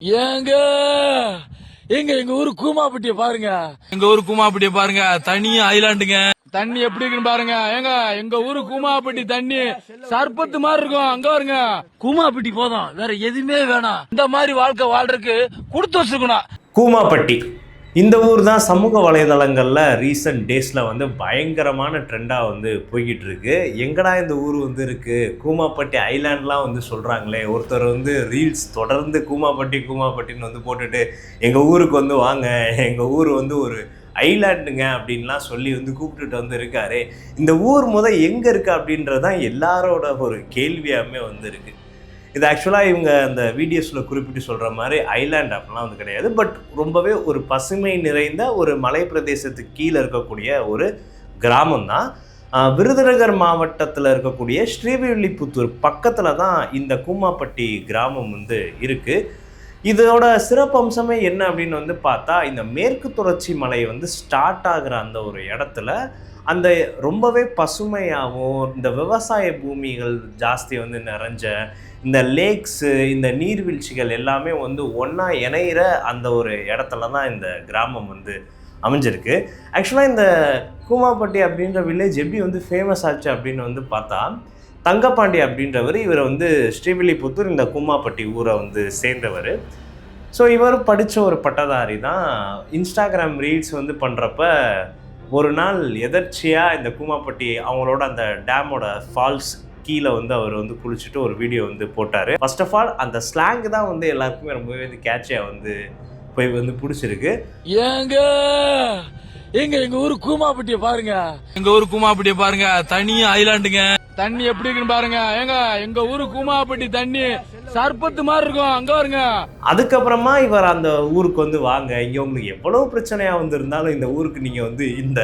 ஏங்க எங்க எங்க ஊரு கூமாப்பட்டிய பாருங்க. எங்க ஊரு கூமாப்பட்டிய பாருங்க. தனி ஐலாண்டுங்க. தண்ணி எப்படி இருக்குன்னு பாருங்க. ஏங்க எங்க ஊரு கூமாப்பட்டி தண்ணி சர்பத்து மாதிரி இருக்கும். அங்க பாருங்க. கூமாப்பட்டி போதும், வேற எதுவுமே வேணாம். இந்த மாதிரி வாழ்க்கை வாழ்றதுக்கு கொடுத்து வச்சிருக்கணும். கூமாப்பட்டி இந்த ஊர் தான் சமூக வலைதளங்களில் ரீசெண்ட் டேஸில் வந்து பயங்கரமான ட்ரெண்டாக வந்து போய்கிட்டு இருக்கு. எங்கடா இந்த ஊர் வந்து இருக்குது, கூமாப்பட்டி ஐலாண்ட்லாம் வந்து சொல்கிறாங்களே. ஒருத்தர் வந்து ரீல்ஸ் தொடர்ந்து கூமாப்பட்டின்னு வந்து போட்டுட்டு எங்கள் ஊருக்கு வந்து வாங்க, எங்கள் ஊர் வந்து ஒரு ஐலாண்டுங்க அப்படின்லாம் சொல்லி வந்து கூப்பிட்டுட்டு வந்து இருக்காரு. இந்த ஊர் எங்கே இருக்குது அப்படின்றது தான் எல்லாரோட ஒரு கேள்வியாகவே வந்து இருக்குது. இது ஆக்சுவலாக இவங்க அந்த வீடியோஸில் குறிப்பிட்டு சொல்கிற மாதிரி ஐலாண்ட் அப்படிலாம் வந்து கிடையாது. பட் ரொம்பவே ஒரு பசுமை நிறைந்த ஒரு மலை பிரதேசத்துக்கு கீழே இருக்கக்கூடிய ஒரு கிராமம் தான். விருதுநகர் மாவட்டத்தில் இருக்கக்கூடிய ஸ்ரீவில்லிபுத்தூர் பக்கத்தில் தான் இந்த கூமாப்பட்டி கிராமம் வந்து இருக்குது. இதோட சிறப்பம்சமே என்ன அப்படின்னு வந்து பார்த்தா, இந்த மேற்கு தொடர்ச்சி மலை வந்து ஸ்டார்ட் ஆகிற அந்த ஒரு இடத்துல அந்த ரொம்பவே பசுமையாகவும் இந்த விவசாய பூமிகள் ஜாஸ்தி வந்து நிறைஞ்ச இந்த லேக்ஸு, இந்த நீர்வீழ்ச்சிகள் எல்லாமே வந்து ஒன்றா இணையிற அந்த ஒரு இடத்துல தான் இந்த கிராமம் வந்து அமைஞ்சிருக்கு. ஆக்சுவலாக இந்த கூமாப்பட்டி அப்படின்ற வில்லேஜ் எப்படி வந்து ஃபேமஸ் ஆச்சு அப்படின்னு வந்து பார்த்தா, தங்கப்பாண்டி அப்படின்றவர், இவர் வந்து ஸ்ரீவில்லிபுத்தூர் இந்த கூமாப்பட்டி ஊரை வந்து சேர்ந்தவர். ஸோ இவர் படித்த ஒரு பட்டதாரி தான். இன்ஸ்டாகிராம் ரீல்ஸ் வந்து பண்ணுறப்ப ஒரு நாள் எதர்ச்சியாக இந்த கூமாப்பட்டி அவங்களோட அந்த டேமோட ஃபால்ஸ் கீழே வந்து அவர் வந்து குளிச்சுட்டு ஒரு வீடியோ வந்து போட்டார். ஃபர்ஸ்ட் ஆஃப் ஆல் அந்த ஸ்லாங் தான் வந்து எல்லாருக்குமே ரொம்பவே வந்து கேட்சியாக வந்து போய் வந்து பிடிச்சிருக்கு. ஏங்க எங்க எங்க ஊரு கூமாப்பட்டிய பாருங்க. எங்க ஊரு கூமாப்பட்டிய பாருங்க. தனி ஐலாண்டுங்க. தண்ணி எப்படி இருக்குன்னு பாருங்க. ஏங்க எங்க ஊரு கூமாப்பட்டி தண்ணி சர்பத்து மாதிரி இருக்கும். அங்க பாருங்க. அதுக்கப்புறமா இவர் அந்த ஊருக்கு வந்து வாங்க, இங்கே உங்களுக்கு எவ்வளவு பிரச்சனையா வந்து இருந்தாலும் இந்த ஊருக்கு நீங்க வந்து இந்த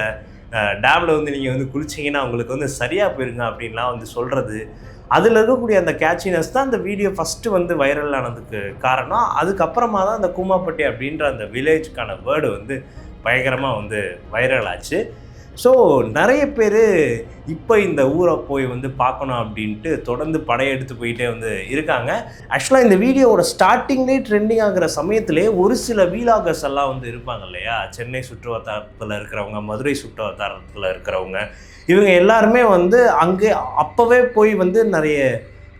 டேம்ல வந்து நீங்க வந்து குளிச்சிங்கன்னா உங்களுக்கு வந்து சரியா போயிருங்க அப்படின்லாம் வந்து சொல்றது. அதில் இருக்கக்கூடிய அந்த கேட்சினஸ் தான் அந்த வீடியோ ஃபஸ்ட்டு வந்து வைரல் ஆனதுக்கு காரணம். அதுக்கப்புறமா தான் அந்த கூமாப்பட்டி அப்படின்ற அந்த வில்லேஜுக்கான வேர்டு வந்து பயங்கரமாக வந்து வைரல் ஆச்சு. ஸோ நிறைய பேர் இப்போ இந்த ஊரை போய் வந்து பார்க்கணும் அப்படின்ட்டு தொடர்ந்து படையெடுத்து போயிட்டே வந்து இருக்காங்க. ஆக்சுவலாக இந்த வீடியோவோட ஸ்டார்டிங்லேயே ட்ரெண்டிங் ஆகிற சமயத்திலே ஒரு சில வீலாகர்ஸ் எல்லாம் வந்து இருப்பாங்க இல்லையா, சென்னை சுற்றுவட்டாரத்தில் இருக்கிறவங்க, மதுரை சுற்றுவட்டாரத்தில் இருக்கிறவங்க, இவங்க எல்லாருமே வந்து அங்கே அப்போவே போய் வந்து நிறைய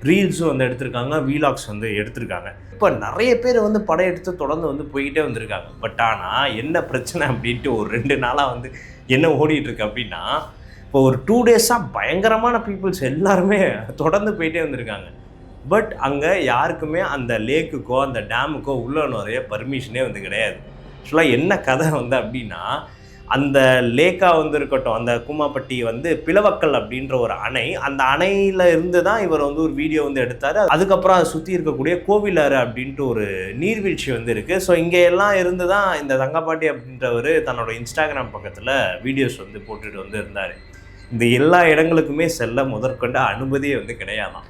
ரீல்ஸும் வந்து எடுத்திருக்காங்க, வீலாக்ஸ் வந்து எடுத்திருக்காங்க. இப்போ நிறைய பேர் வந்து படையெடுத்து தொடர்ந்து வந்து போய்கிட்டே வந்திருக்காங்க. பட் ஆனால் என்ன பிரச்சனை அப்படின்ட்டு ஒரு 2 நாளாக வந்து என்ன ஓடிட்டுருக்கு அப்படின்னா, இப்போ ஒரு 2 டேஸாக பயங்கரமான பீப்புள்ஸ் எல்லாருமே தொடர்ந்து போயிட்டே வந்திருக்காங்க. பட் அங்கே யாருக்குமே அந்த லேக்குக்கோ அந்த டேமுக்கோ உள்ள நிறைய பர்மிஷனே வந்து கிடையாது. ஆக்சுவலாக என்ன கதை வந்து அப்படின்னா, அந்த லேக்காக வந்து இருக்கட்டும், அந்த கூமாப்பட்டி வந்து பிளவக்கல் அப்படின்ற ஒரு அணை, அந்த அணையில் இருந்து தான் இவர் வந்து ஒரு வீடியோ வந்து எடுத்தார். அதுக்கப்புறம் அதை சுற்றி இருக்கக்கூடிய கோவிலாறு அப்படின்ட்டு ஒரு நீர்வீழ்ச்சி வந்து இருக்குது. ஸோ இங்கே எல்லாம் இருந்து தான் இந்த தங்கப்பாண்டி அப்படின்றவர் தன்னோட இன்ஸ்டாகிராம் பக்கத்தில் வீடியோஸ் வந்து போட்டுட்டு வந்து இருந்தார். இந்த எல்லா இடங்களுக்குமே செல்ல முதற்கொண்ட அனுமதியே வந்து கிடையாதான்.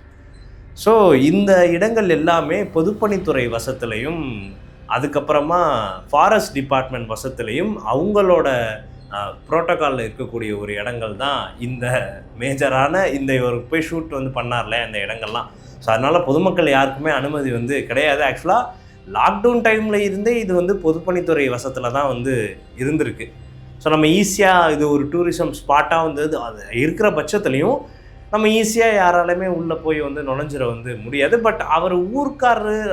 ஸோ இந்த இடங்கள் எல்லாமே பொதுப்பணித்துறை வசத்துலையும் அதுக்கப்புறமா ஃபாரஸ்ட் டிபார்ட்மெண்ட் வசத்துலையும் அவங்களோட ப்ரோட்டோக்காலில் இருக்கக்கூடிய ஒரு இடங்கள் தான் இந்த மேஜரான இந்த ஒரு போய் ஷூட் வந்து பண்ணார்ல அந்த இடங்கள்லாம். ஸோ அதனால் பொதுமக்கள் யாருக்குமே அனுமதி வந்து கிடையாது. ஆக்சுவலாக லாக்டவுன் டைமில் இருந்தே இது வந்து பொதுப்பணித்துறை வசத்தில் தான் வந்து இருந்திருக்கு. ஸோ நம்ம ஈஸியாக இது ஒரு டூரிசம் ஸ்பாட்டாக வந்து அது இருக்கிற பட்சத்துலேயும் நம்ம ஈஸியாக யாராலுமே உள்ளே போய் வந்து நுழைஞ்சிட வந்து முடியாது. பட் அவர் ஊர்க்காரர்,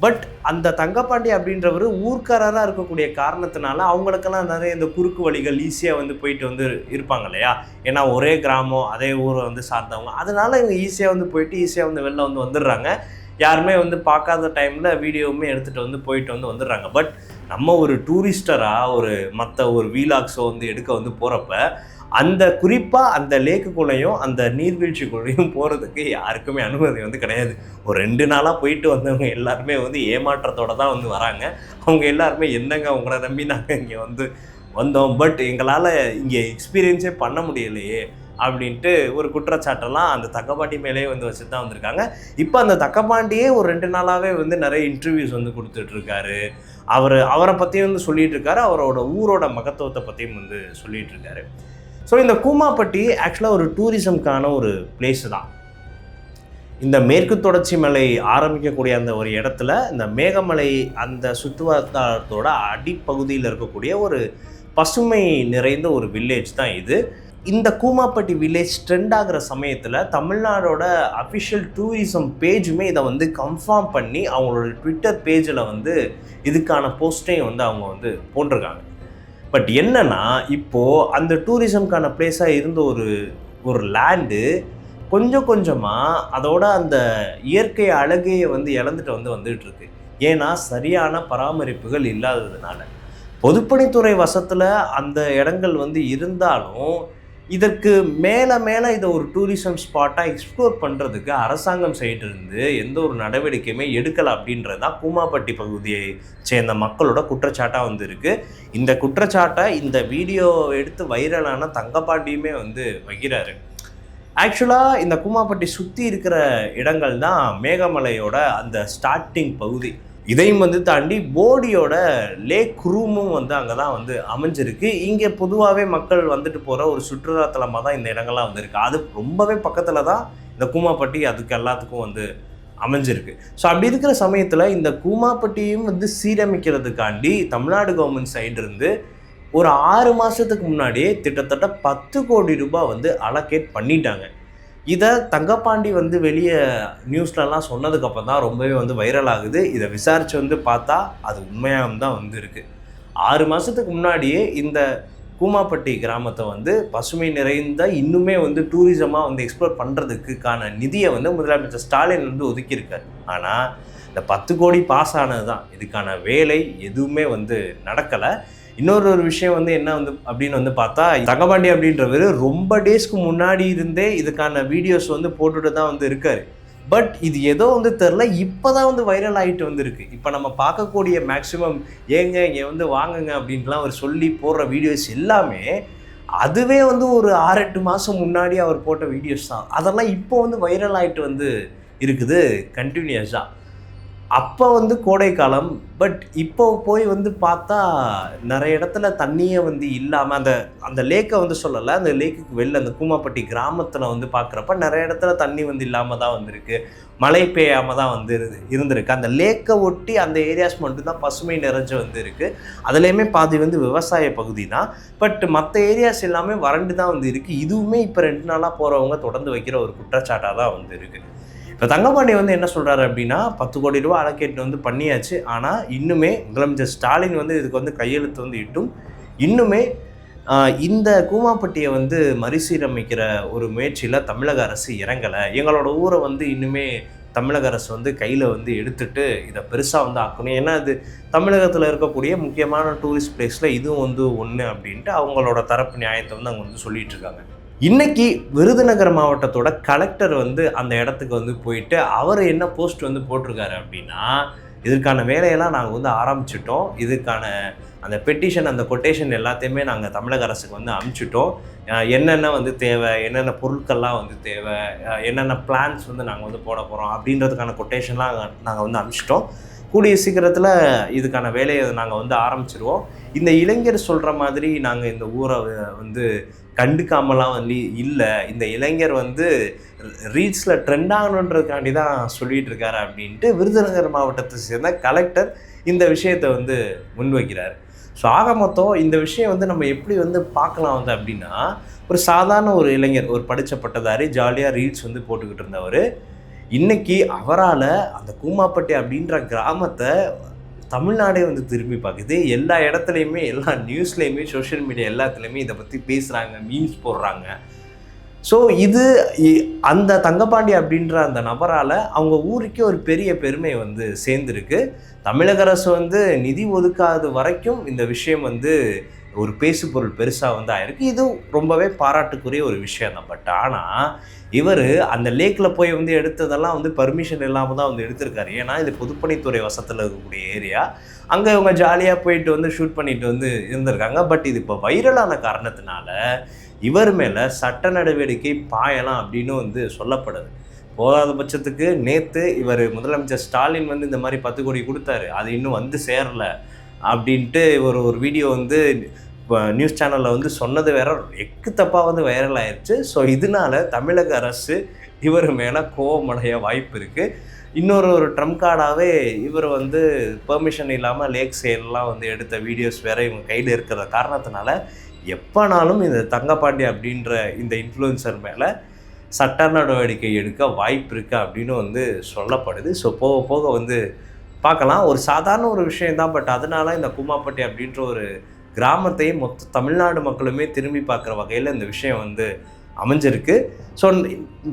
பட் அந்த தங்கப்பாண்டி அப்படின்றவர் ஊர்க்காரராக இருக்கக்கூடிய காரணத்தினால அவங்களுக்கெல்லாம் நிறைய இந்த குறுக்கு வழிகள் ஈஸியாக வந்து போயிட்டு வந்து இருப்பாங்க இல்லையா. ஏன்னா ஒரே கிராமம், அதே ஊரை வந்து சார்ந்தவங்க, அதனால இவங்க ஈஸியாக வந்து போயிட்டு ஈஸியாக வந்து வெளில வந்து வந்துடுறாங்க. யாருமே வந்து பார்க்காத டைமில் வீடியோவுமே எடுத்துகிட்டு வந்து போயிட்டு வந்து வந்துடுறாங்க. பட் நம்ம ஒரு டூரிஸ்டராக ஒரு மற்ற ஒரு வீலாக்ஸோ வந்து எடுக்க வந்து போகிறப்ப அந்த குறிப்பாக அந்த லேக்குக்குள்ளேயும் அந்த நீர்வீழ்ச்சிக்குள்ளேயும் போகிறதுக்கு யாருக்குமே அனுமதி வந்து கிடையாது. ஒரு 2 நாளாக போயிட்டு வந்தவங்க எல்லாருமே வந்து ஏமாற்றத்தோடு தான் வந்து வராங்க. அவங்க எல்லாருமே என்னங்க உங்களை நம்பி நாங்கள் இங்கே வந்து வந்தோம், பட் எங்களால் இங்கே எக்ஸ்பீரியன்ஸே பண்ண முடியலையே அப்படின்ட்டு ஒரு குற்றச்சாட்டெல்லாம் அந்த தங்கப்பாண்டி மேலேயே வந்து வச்சு தான் வந்திருக்காங்க. இப்போ அந்த தங்கப்பாண்டியே ஒரு 2 நாளாகவே வந்து நிறைய இன்டர்வியூஸ் வந்து கொடுத்துட்ருக்காரு. அவரை பற்றியும் வந்து சொல்லிகிட்டு இருக்காரு, அவரோட ஊரோட மகத்துவத்தை பற்றியும் வந்து சொல்லிகிட்டு இருக்காரு. ஸோ இந்த கூமாப்பட்டி ஆக்சுவலாக ஒரு டூரிசம்க்கான ஒரு பிளேஸு தான். இந்த மேற்கு தொடர்ச்சி மலை ஆரம்பிக்கக்கூடிய அந்த ஒரு இடத்துல இந்த மேகமலை அந்த சுற்றுவட்டாரத்தோட அடிப்பகுதியில் இருக்கக்கூடிய ஒரு பசுமை நிறைந்த ஒரு வில்லேஜ் தான் இது. இந்த கூமாப்பட்டி வில்லேஜ் ட்ரெண்ட் ஆகிற சமயத்தில் தமிழ்நாடோட அஃபிஷியல் டூரிசம் பேஜுமே இதை வந்து கன்ஃபார்ம் பண்ணி அவங்களோட ட்விட்டர் பேஜில் வந்து இதுக்கான போஸ்ட்டையும் வந்து அவங்க வந்து போட்டிருக்காங்க. பட் என்னன்னா இப்போது அந்த டூரிசம்க்கான பிளேஸாக இருந்த ஒரு லேண்டு கொஞ்சம் கொஞ்சமாக அதோட அந்த இயற்கை அழகையை வந்து இழந்துட்டு வந்துட்டு இருக்கு. ஏன்னா சரியான பராமரிப்புகள் இல்லாததுனால. பொதுப்பணித்துறை வசத்தில் அந்த இடங்கள் வந்து இருந்தாலும் இதற்கு மேலே இதை ஒரு டூரிசம் ஸ்பாட்டாக எக்ஸ்ப்ளோர் பண்ணுறதுக்கு அரசாங்கம் சைடு இருந்து எந்த ஒரு நடவடிக்கையுமே எடுக்கலை அப்படின்றது தான் கூமாப்பட்டி பகுதியை சேர்ந்த மக்களோட குற்றச்சாட்டாக வந்து இருக்குது. இந்த குற்றச்சாட்டை இந்த வீடியோ எடுத்து வைரலான தங்கப்பாண்டியுமே வந்து வைக்கிறாரு. ஆக்சுவலாக இந்த கூமாப்பட்டி சுற்றி இருக்கிற இடங்கள் தான் மேகமலையோட அந்த ஸ்டார்டிங் பகுதி. இதையும் வந்து தாண்டி போடியோட லேக் ரூமும் வந்து அங்கே தான் வந்து அமைஞ்சிருக்கு. இங்கே பொதுவாகவே மக்கள் வந்துட்டு போகிற ஒரு சுற்றுலாத்தலமாக தான் இந்த இடங்கள்லாம் வந்துருக்கு. அது ரொம்பவே பக்கத்தில் தான் இந்த கூமாப்பட்டி அதுக்கு எல்லாத்துக்கும் வந்து அமைஞ்சிருக்கு. ஸோ அப்படி இருக்கிற சமயத்தில் இந்த கூமாப்பட்டியும் வந்து சீரமைக்கிறதுக்காண்டி தமிழ்நாடு கவர்மெண்ட் சைடு இருந்து ஒரு 6 மாதத்துக்கு முன்னாடியே கிட்டத்தட்ட 10 கோடி ரூபாய் வந்து அலோகேட் பண்ணிட்டாங்க. இதை தங்கப்பாண்டி வந்து வெளியே நியூஸ்லலாம் சொன்னதுக்கப்புறம் தான் ரொம்பவே வந்து வைரல் ஆகுது. இதை விசாரித்து வந்து பார்த்தா அது உண்மையாக தான் வந்து இருக்குது. 6 மாதத்துக்கு முன்னாடியே இந்த கூமாப்பட்டி கிராமத்தை வந்து பசுமை நிறைந்த இன்னுமே வந்து டூரிசமாக வந்து எக்ஸ்ப்ளோர் பண்ணுறதுக்கான நிதியை வந்து முதலமைச்சர் ஸ்டாலின் வந்து ஒதுக்கியிருக்கார். ஆனால் இந்த 10 கோடி பாஸ் ஆனது தான், இதுக்கான வேலை எதுவுமே வந்து நடக்கலை. இன்னொரு விஷயம் வந்து என்ன வந்து அப்படின்னு வந்து பார்த்தா தங்கப்பாண்டி அப்படின்றவர் ரொம்ப டேஸ்க்கு முன்னாடி இருந்தே இதுக்கான வீடியோஸ் வந்து போட்டுட்டு தான் வந்து இருக்காரு. பட் இது ஏதோ வந்து தெரில, இப்போ தான் வந்து வைரல் ஆகிட்டு வந்துருக்கு. இப்போ நம்ம பார்க்கக்கூடிய மேக்ஸிமம் ஏங்க இங்கே வந்து வாங்குங்க அப்படின்ட்டுலாம் அவர் சொல்லி போடுற வீடியோஸ் எல்லாமே அதுவே வந்து ஒரு 6-8 மாதம் முன்னாடி அவர் போட்ட வீடியோஸ் தான். அதெல்லாம் இப்போ வந்து வைரல் ஆகிட்டு வந்து இருக்குது கண்டினியூஸாக. அப்போ வந்து கோடைக்காலம், பட் இப்போ போய் வந்து பார்த்தா நிறைய இடத்துல தண்ணியே வந்து இல்லாமல் அந்த லேக்கை வந்து சொல்லலை, அந்த லேக்குக்கு வெளில அந்த கூமாப்பட்டி கிராமத்தில் வந்து பார்க்குறப்ப நிறைய இடத்துல தண்ணி வந்து இல்லாமல் தான் வந்திருக்கு, மழை பெய்யாமல் தான் வந்து இருந்திருக்கு. அந்த லேக்கை ஒட்டி அந்த ஏரியாஸ் மட்டும்தான் பசுமை நிறைஞ்சு வந்து இருக்குது. அதுலேயுமே பாதி வந்து விவசாய பகுதி தான். பட் மற்ற ஏரியாஸ் எல்லாமே வறண்டு தான் வந்து இருக்குது. இதுவுமே இப்போ 2 நாளாக போகிறவங்க தொடர்ந்து வைக்கிற ஒரு குற்றச்சாட்டாக தான் வந்து இருக்குது. இப்போ தங்கப்பாண்டி வந்து என்ன சொல்கிறாரு அப்படின்னா 10 கோடி ரூபா அலோகேட் வந்து பண்ணியாச்சு. ஆனால் இன்னுமே முதலமைச்சர் ஸ்டாலின் வந்து இதுக்கு வந்து கையெழுத்து வந்து இட்டும் இன்னுமே இந்த கூமாப்பட்டியை வந்து மறுசீரமைக்கிற ஒரு முயற்சியில் தமிழக அரசு இறங்கலை. எங்களோட ஊரை வந்து இன்னுமே தமிழக அரசு வந்து கையில் வந்து எடுத்துகிட்டு இதை பெருசாக வந்து ஆக்கணும். ஏன்னா இது தமிழகத்தில் இருக்கக்கூடிய முக்கியமான டூரிஸ்ட் பிளேஸில் இதுவும் வந்து ஒன்று அப்படின்ட்டு அவங்களோட தரப்பு நியாயத்தை வந்து அவங்க வந்து சொல்லிகிட்டு இருக்காங்க. இன்னைக்கு விருதுநகர் மாவட்டத்தோட கலெக்டர் வந்து அந்த இடத்துக்கு வந்து போயிட்டு அவர் என்ன போஸ்ட் வந்து போட்டிருக்காரு அப்படின்னா, இதற்கான வேலையெல்லாம் நாங்கள் வந்து ஆரம்பிச்சிட்டோம், இதுக்கான அந்த பெட்டிஷன் அந்த கொட்டேஷன் எல்லாத்தையுமே நாங்கள் தமிழக அரசுக்கு வந்து அனுப்பிச்சிட்டோம், என்னென்ன வந்து தேவை, என்னென்ன பொருட்கள்லாம் வந்து தேவை, என்னென்ன பிளான்ஸ் வந்து நாங்கள் வந்து போட போகிறோம் அப்படின்றதுக்கான கொட்டேஷன்லாம் நாங்கள் வந்து அனுப்பிச்சிட்டோம். கூடிய சீக்கிரத்தில் இதுக்கான வேலையை நாங்கள் வந்து ஆரம்பிச்சிருவோம். இந்த இளைஞர் சொல்கிற மாதிரி நாங்கள் இந்த ஊரை வந்து கண்டுக்காமலாம் வந்து இல்லை, இந்த இளைஞர் வந்து ரீல்ஸில் ட்ரெண்ட் ஆகணுன்றதுக்காண்டி தான் சொல்லிகிட்டு இருக்காரு அப்படின்ட்டு விருதுநகர் மாவட்டத்தை சேர்ந்த கலெக்டர் இந்த விஷயத்தை வந்து முன்வைக்கிறார். ஸோ ஆக மொத்தம் இந்த விஷயம் வந்து நம்ம எப்படி வந்து பார்க்கலாம் வந்து அப்படின்னா, ஒரு சாதாரண ஒரு இளைஞர், ஒரு படித்த பட்டதாரி, ஜாலியாக ரீல்ஸ் வந்து போட்டுக்கிட்டு இருந்தவர், இன்றைக்கி அவரால் அந்த கூமாப்பட்டி அப்படின்ற கிராமத்தை தமிழ்நாடே வந்து திரும்பி பார்க்குது. எல்லா இடத்துலையுமே, எல்லா நியூஸ்லேயுமே, சோஷியல் மீடியா எல்லாத்துலேயுமே இதை பற்றி பேசுகிறாங்க, மீம்ஸ் போடுறாங்க. ஸோ இது அந்த தங்கப்பாண்டி அப்படின்ற அந்த நபரால் அவங்க ஊருக்கே ஒரு பெரிய பெருமை வந்து சேர்ந்துருக்கு. தமிழக அரசு வந்து நிதி ஒதுக்காத வரைக்கும் இந்த விஷயம் வந்து ஒரு பேசு பொருள் பெருசாக வந்து ஆயிருக்கு. இது ரொம்பவே பாராட்டுக்குரிய ஒரு விஷயம் தான். பட் ஆனால் இவர் அந்த லேக்கில் போய் வந்து எடுத்ததெல்லாம் வந்து பர்மிஷன் இல்லாமல் தான் வந்து எடுத்திருக்காரு. ஏன்னா இது பொதுப்பணித்துறை வசத்தில் இருக்கக்கூடிய ஏரியா, அங்கே இவங்க ஜாலியாக போயிட்டு வந்து ஷூட் பண்ணிட்டு வந்து இருந்திருக்காங்க. பட் இது இப்போ வைரலான காரணத்தினால இவர் மேலே சட்ட நடவடிக்கை பாயலாம் அப்படின்னு வந்து சொல்லப்படுது. போதாத பட்சத்துக்கு நேற்று இவர் முதலமைச்சர் ஸ்டாலின் வந்து இந்த மாதிரி 10 கோடி கொடுத்தாரு, அது இன்னும் வந்து சேரலை அப்படின்ட்டு ஒரு வீடியோ வந்து இப்போ நியூஸ் சேனலில் வந்து சொன்னது வேற எக்கு தப்பாக வந்து வைரல் ஆயிடுச்சு. ஸோ இதனால தமிழக அரசு இவர் மேலே கோவமடைய வாய்ப்பு இருக்குது. இன்னொரு ட்ரம்ப் கார்டாகவே இவர் வந்து பெர்மிஷன் இல்லாமல் லேக் சைடெலாம் வந்து எடுத்த வீடியோஸ் வேறு இவங்க கையில் இருக்கிற காரணத்தினால எப்போனாலும் இந்த தங்கப்பாண்டி அப்படின்ற இந்த இன்ஃப்ளூயன்சர் மேலே சட்ட நடவடிக்கை எடுக்க வாய்ப்பு இருக்குது அப்படின்னு வந்து சொல்லப்படுது. ஸோ போக போக வந்து பார்க்கலாம். ஒரு சாதாரண ஒரு விஷயந்தான், பட் அதனால இந்த கூமாப்பட்டி அப்படின்ற ஒரு கிராமத்தையே மொத்த தமிழ்நாடு மக்களுமே திரும்பி பார்க்குற வகையில் இந்த விஷயம் வந்து அமைஞ்சிருக்கு. ஸோ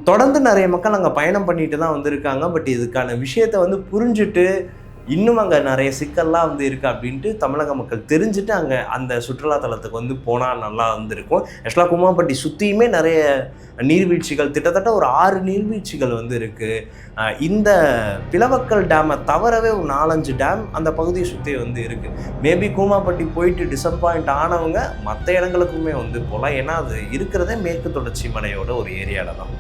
தொடர்ந்து நிறைய மக்கள் அங்கே பயணம் பண்ணிட்டு தான் வந்திருக்காங்க. பட் இதுக்கான விஷயத்தை வந்து புரிஞ்சுட்டு இன்னும் அங்கே நிறைய சிக்கல்லாம் வந்து இருக்குது அப்படின்ட்டு தமிழக மக்கள் தெரிஞ்சுட்டு அங்கே அந்த சுற்றுலாத்தலத்துக்கு வந்து போனால் நல்லா இருந்திருக்கும். ஆக்சுவலாக கூமாப்பட்டி சுற்றியுமே நிறைய நீர்வீழ்ச்சிகள், கிட்டத்தட்ட ஒரு 6 நீர்வீழ்ச்சிகள் வந்து இருக்குது. இந்த பிளவக்கல் டேமை தவிரவே ஒரு 4-5 டேம் அந்த பகுதியை சுற்றி வந்து இருக்குது. மேபி கூமாப்பட்டி போயிட்டு டிசப்பாயிண்ட் ஆனவங்க மற்ற இடங்களுக்குமே வந்து போகலாம். ஏன்னா அது இருக்கிறதே மேற்கு தொடர்ச்சி மலையோட ஒரு ஏரியாவில் தான்.